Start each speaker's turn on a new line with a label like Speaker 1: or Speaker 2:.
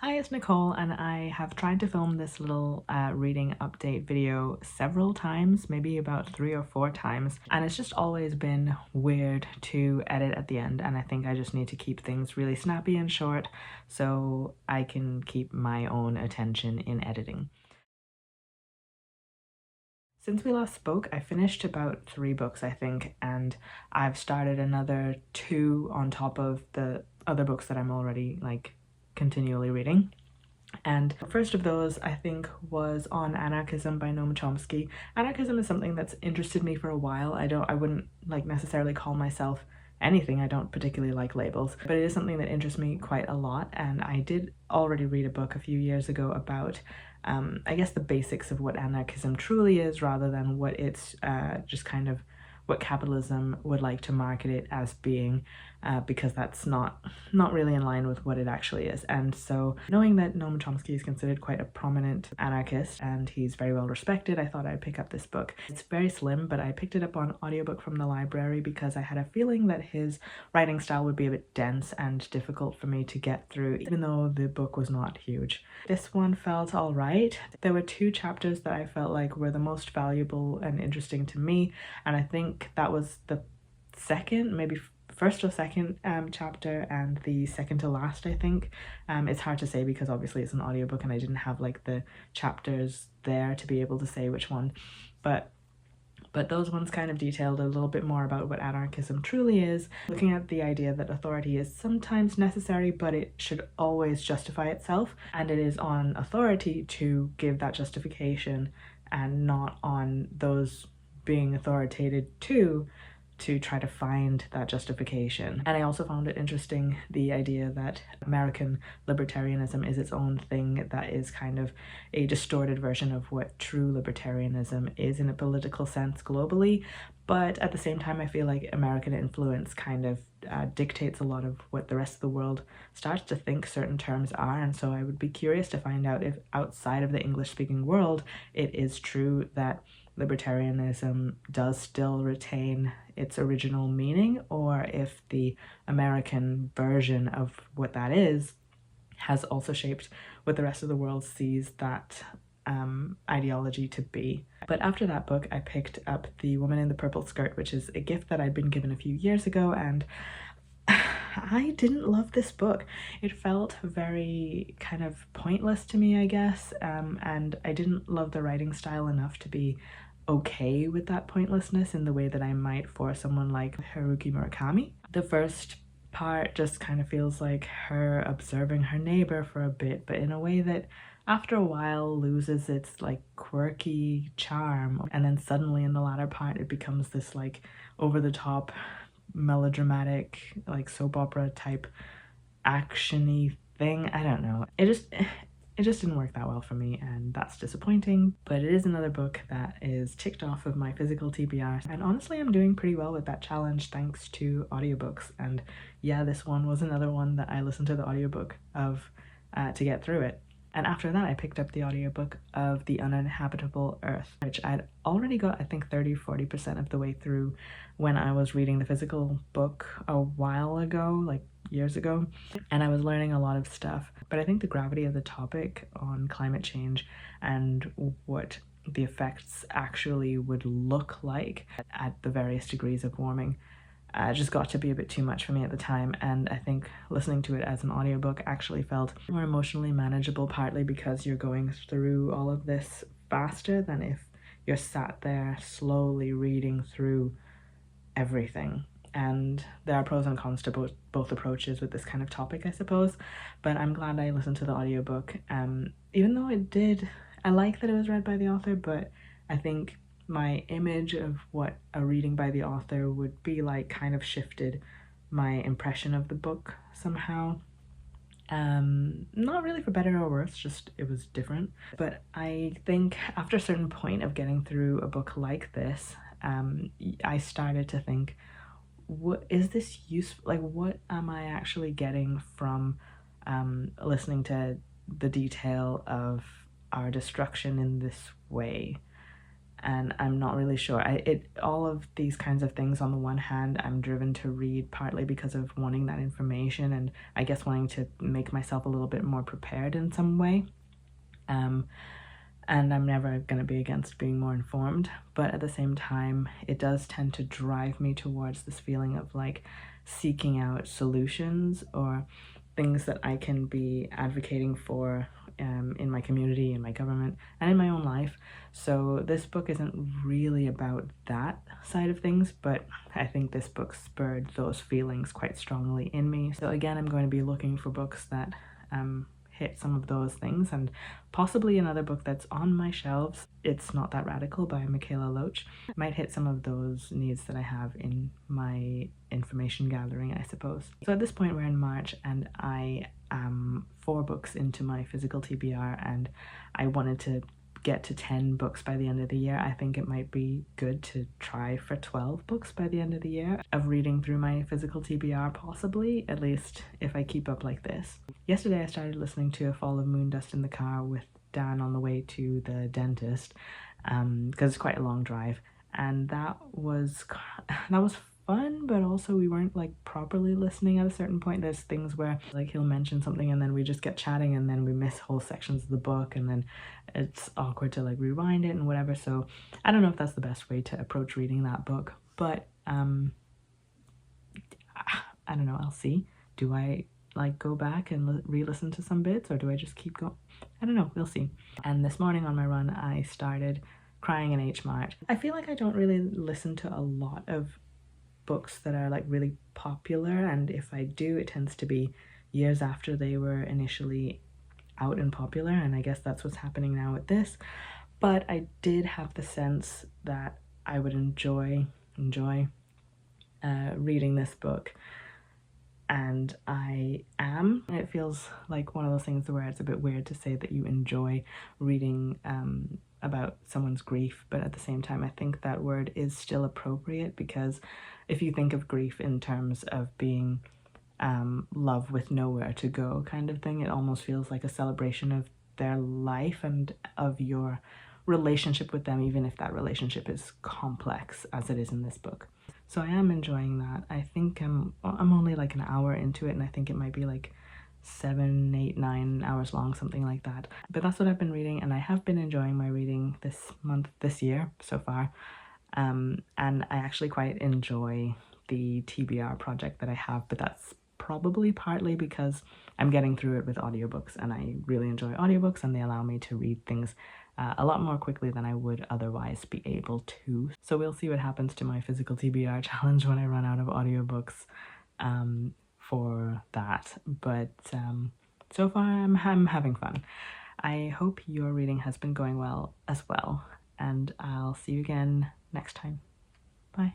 Speaker 1: Hi, it's Nicole, and I have tried to film this little reading update video several times, maybe about 3 or 4 times, and it's just always been weird to edit at the end, and I think I just need to keep things really snappy and short so I can keep my own attention in editing. Since we last spoke, I finished about 3 books, I think, and I've started another 2 on top of the other books that I'm already, continually reading. And the first of those, I think, was on Anarchism by Noam Chomsky. Anarchism is something that's interested me for a while. I wouldn't necessarily call myself anything. I don't particularly like labels, but it is something that interests me quite a lot. And I did already read a book a few years ago about I guess the basics of what anarchism truly is, rather than what it's just kind of what capitalism would like to market it as being, because that's not really in line with what it actually is. And so knowing that Noam Chomsky is considered quite a prominent anarchist and he's very well respected, I thought I'd pick up this book. It's very slim, but I picked it up on audiobook from the library because I had a feeling that his writing style would be a bit dense and difficult for me to get through, even though the book was not huge. This one felt all right. There were 2 chapters that I felt like were the most valuable and interesting to me, and I think that was the second, maybe first or second chapter, and the second to last, I think. It's hard to say because obviously it's an audiobook and I didn't have the chapters there to be able to say which one, but those ones kind of detailed a little bit more about what anarchism truly is, looking at the idea that authority is sometimes necessary, but it should always justify itself, and it is on authority to give that justification and not on those being authoritated to try to find that justification. And I also found it interesting, the idea that American libertarianism is its own thing that is kind of a distorted version of what true libertarianism is in a political sense globally. But at the same time, I feel like American influence kind of dictates a lot of what the rest of the world starts to think certain terms are, and so I would be curious to find out if outside of the English-speaking world it is true that libertarianism does still retain its original meaning, or if the American version of what that is has also shaped what the rest of the world sees that ideology to be. But after that book, I picked up The Woman in the Purple Skirt, which is a gift that I'd been given a few years ago, and I didn't love this book. It felt very kind of pointless to me, I guess, and I didn't love the writing style enough to be okay with that pointlessness in the way that I might for someone like Haruki Murakami. The first part just kind of feels like her observing her neighbor for a bit, but in a way that after a while loses its quirky charm, and then suddenly in the latter part it becomes this over-the-top melodramatic soap opera type actiony thing. I don't know, it just didn't work that well for me, and that's disappointing. But it is another book that is ticked off of my physical TBR, and honestly I'm doing pretty well with that challenge thanks to audiobooks. And yeah, this one was another one that I listened to the audiobook of to get through it. And after that, I picked up the audiobook of The Uninhabitable Earth, which I'd already got, I think, 30–40% of the way through when I was reading the physical book a while ago, years ago, and I was learning a lot of stuff. But I think the gravity of the topic on climate change and what the effects actually would look like at the various degrees of warming just got to be a bit too much for me at the time, and I think listening to it as an audiobook actually felt more emotionally manageable, partly because you're going through all of this faster than if you're sat there slowly reading through everything. And there are pros and cons to both approaches with this kind of topic, I suppose, but I'm glad I listened to the audiobook, even though I like that it was read by the author, but I think my image of what a reading by the author would be kind of shifted my impression of the book somehow. Not really for better or worse, just it was different. But I think after a certain point of getting through a book like this, I started to think, what is this useful? What am I actually getting from listening to the detail of our destruction in this way? and I'm not really sure. All of these kinds of things, on the one hand, I'm driven to read partly because of wanting that information and I guess wanting to make myself a little bit more prepared in some way. And I'm never going to be against being more informed, but at the same time, it does tend to drive me towards this feeling of like seeking out solutions or things that I can be advocating for in my community, in my government, and in my own life. So this book isn't really about that side of things, but I think this book spurred those feelings quite strongly in me. So again, I'm going to be looking for books that hit some of those things, and possibly another book that's on my shelves, It's Not That Radical by Mikaela Loach, might hit some of those needs that I have in my information gathering, I suppose. So at this point we're in March and I am 4 books into my physical TBR and I wanted to get to 10 books by the end of the year. I think it might be good to try for 12 books by the end of the year of reading through my physical TBR, possibly, at least if I keep up like this. Yesterday I started listening to A Fall of Moondust in the car with Dan on the way to the dentist, because it's quite a long drive, and that was fun, but also we weren't like properly listening at a certain point. There's things where like he'll mention something and then we just get chatting and then we miss whole sections of the book and then it's awkward to like rewind it and whatever. So I don't know if that's the best way to approach reading that book, but I don't know, I'll see. Do I like go back and re-listen to some bits, or do I just keep going? I don't know, we'll see. And this morning on my run I started Crying in H Mart. I feel like I don't really listen to a lot of books that are like really popular, and if I do, it tends to be years after they were initially out and popular, and I guess that's what's happening now with this. But I did have the sense that I would enjoy reading this book, and I am. It feels like one of those things where it's a bit weird to say that you enjoy reading about someone's grief, but at the same time I think that word is still appropriate, because if you think of grief in terms of being love with nowhere to go kind of thing, it almost feels like a celebration of their life and of your relationship with them, even if that relationship is complex as it is in this book. So I am enjoying that. I think I'm only like an hour into it, and I think it might be like 7, 8, 9 hours long, something like that. But that's what I've been reading, and I have been enjoying my reading this year so far. And I actually quite enjoy the TBR project that I have, but that's probably partly because I'm getting through it with audiobooks, and I really enjoy audiobooks, and they allow me to read things a lot more quickly than I would otherwise be able to. So we'll see what happens to my physical TBR challenge when I run out of audiobooks for that. But so far I'm having fun. I hope your reading has been going well as well, and I'll see you again next time. Bye.